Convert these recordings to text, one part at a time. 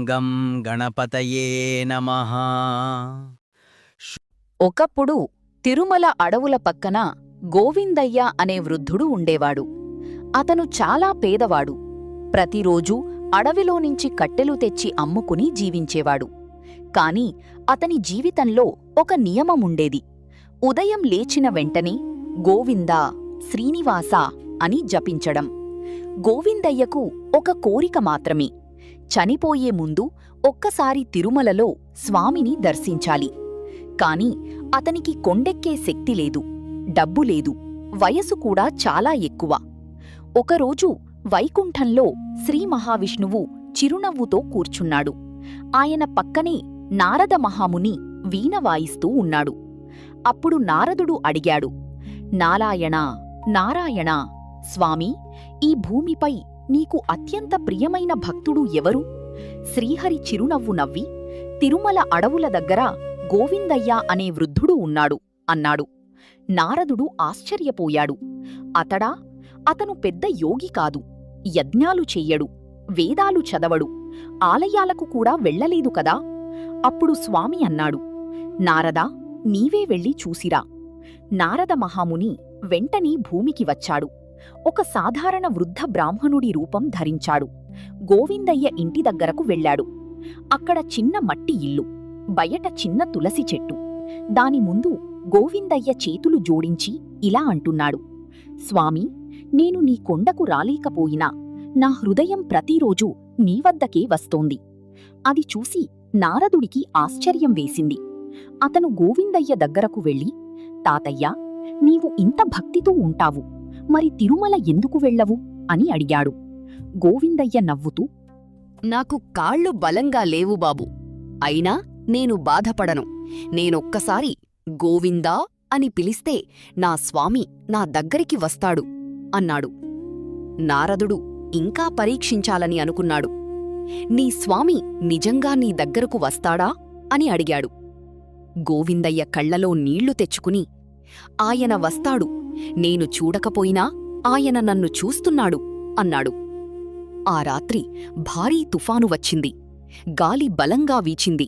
గం గణపతయే నమః. ఒకప్పుడు తిరుమల అడవుల పక్కన గోవిందయ్య అనే వృద్ధుడు ఉండేవాడు. అతను చాలా పేదవాడు. ప్రతిరోజూ అడవిలోనుంచి కట్టెలు తెచ్చి అమ్ముకుని జీవించేవాడు. కాని అతని జీవితంలో ఒక నియమముండేది. ఉదయం లేచిన వెంటనే గోవిందా, శ్రీనివాసా అని జపించడం. గోవిందయ్యకు ఒక కోరిక మాత్రమే. చనిపోయే ముందు ఒక్కసారి తిరుమలలో స్వామిని దర్శించాలి. కాని అతనికి కొండెక్కే శక్తి లేదు, డబ్బు లేదు, వయసు కూడా చాలా ఎక్కువ. ఒకరోజు వైకుంఠంలో శ్రీ మహావిష్ణువు చిరునవ్వుతో కూర్చున్నాడు. ఆయన పక్కనే నారద మహాముని వీణ వాయిస్తూ ఉన్నాడు. అప్పుడు నారదుడు అడిగాడు, నారాయణా, నారాయణా, స్వామీ, ఈ భూమిపై నీకు అత్యంత ప్రియమైన భక్తుడు ఎవరు? శ్రీహరి చిరునవ్వు నవ్వి, తిరుమల అడవుల దగ్గర గోవిందయ్య అనే వృద్ధుడు ఉన్నాడు అన్నాడు. నారదుడు ఆశ్చర్యపోయాడు. అతడా? అతను పెద్ద యోగి కాదు, యజ్ఞాలు చెయ్యడు, వేదాలు చదవడు, ఆలయాలకు కూడా వెళ్ళలేదు కదా. అప్పుడు స్వామి అన్నాడు, నారదా, నీవే వెళ్ళి చూసిరా. నారద మహాముని వెంటనే భూమికి వచ్చాడు. ఒక సాధారణ వృద్ధ బ్రాహ్మణుడి రూపం ధరించాడు. గోవిందయ్య ఇంటి దగ్గరకు వెళ్ళాడు. అక్కడ చిన్న మట్టి ఇల్లు, బయట చిన్న తులసి చెట్టు. దాని ముందు గోవిందయ్య చేతులు జోడించి ఇలా అంటున్నాడు, స్వామీ, నేను నీ కొండకు రాలేకపోయినా నా హృదయం ప్రతిరోజూ నీ వద్దకే వస్తోంది. అది చూసి నారదుడికి ఆశ్చర్యం వేసింది. అతను గోవిందయ్య దగ్గరకు వెళ్ళి, తాతయ్యా, నీవు ఇంత భక్తితో ఉంటావు, మరి తిరుమల ఎందుకు వెళ్ళవు అని అడిగాడు. గోవిందయ్య నవ్వుతూ, నాకు కాళ్ళు బలంగా లేవు బాబూ, అయినా నేను బాధపడను. నేనొక్కసారి గోవిందా అని పిలిస్తే నా స్వామి నా దగ్గరికి వస్తాడు అన్నాడు. నారదుడు ఇంకా పరీక్షించాలని అనుకున్నాడు. నీ స్వామి నిజంగా నీ దగ్గరకు వస్తాడా అని అడిగాడు. గోవిందయ్య కళ్లలో నీళ్లు తెచ్చుకుని, ఆయన వస్తాడు, నేను చూడకపోయినా ఆయన నన్ను చూస్తున్నాడు అన్నాడు. ఆ రాత్రి భారీ తుఫాను వచ్చింది. గాలి బలంగా వీచింది.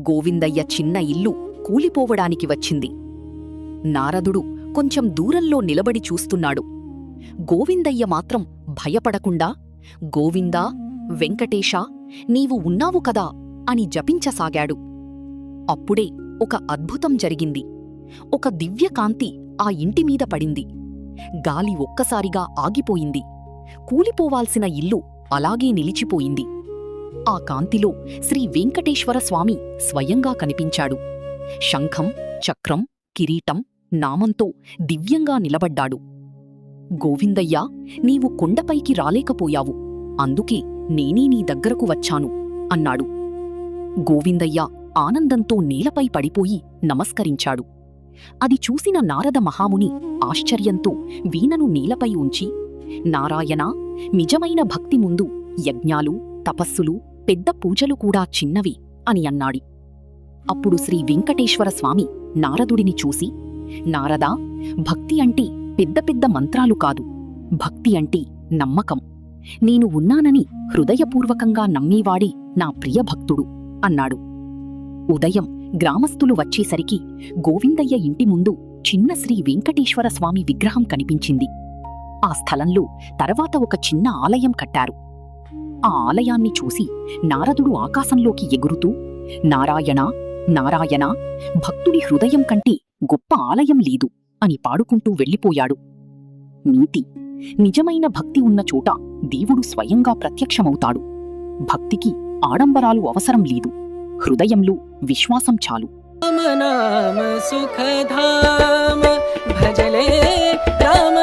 గోవిందయ్య చిన్న ఇల్లు కూలిపోవడానికి వచ్చింది. నారదుడు కొంచెం దూరంలో నిలబడి చూస్తున్నాడు. గోవిందయ్య మాత్రం భయపడకుండా, గోవిందా, వెంకటేశా, నీవు ఉన్నావు కదా అని జపించసాగాడు. అప్పుడే ఒక అద్భుతం జరిగింది. ఒక దివ్యకాంతి ఆ ఇంటిమీద పడింది. గాలి ఒక్కసారిగా ఆగిపోయింది. కూలిపోవాల్సిన ఇల్లు అలాగే నిలిచిపోయింది. ఆ కాంతిలో శ్రీ వెంకటేశ్వర స్వామి స్వయంగా కనిపించాడు. శంఖం, చక్రం, కిరీటం, నామంతో దివ్యంగా నిలబడ్డాడు. గోవిందయ్యా, నీవు కొండపైకి రాలేకపోయావు, అందుకే నేనే నీ దగ్గరకు వచ్చాను అన్నాడు. గోవిందయ్య ఆనందంతో నేలపై పడిపోయి నమస్కరించాడు. అది చూసిన నారద మహాముని ఆశ్చర్యంతో వీణను నేలపై ఉంచి, నారాయణా, నిజమైన భక్తి ముందు యజ్ఞాలు, తపస్సులు, పెద్ద పూజలు కూడా చిన్నవి అని అన్నాడు. అప్పుడు శ్రీ వెంకటేశ్వర స్వామి నారదుడిని చూసి, నారదా, భక్తి అంటే పెద్ద పెద్ద మంత్రాలు కాదు, భక్తి అంటే నమ్మకం. నేను ఉన్నానని హృదయపూర్వకంగా నమ్మేవాడే నా ప్రియ భక్తుడు అన్నాడు. ఉదయం గ్రామస్థులు వచ్చేసరికి గోవిందయ్య ఇంటి ముందు చిన్న శ్రీ వెంకటేశ్వర స్వామి విగ్రహం కనిపించింది. ఆ స్థలంలో తర్వాత ఒక చిన్న ఆలయం కట్టారు. ఆ ఆలయాన్ని చూసి నారదుడు ఆకాశంలోకి ఎగురుతూ, నారాయణా, నారాయణా, భక్తుడి హృదయం కంటే గొప్ప ఆలయం లేదు అని పాడుకుంటూ వెళ్ళిపోయాడు. నీతి: నిజమైన భక్తి ఉన్న చోట దేవుడు స్వయంగా ప్రత్యక్షమవుతాడు. భక్తికి ఆడంబరాలు అవసరం లేదు, హృదయంలో విశ్వాసం చాలు. రామ నామ సుఖధామ భజలే రామ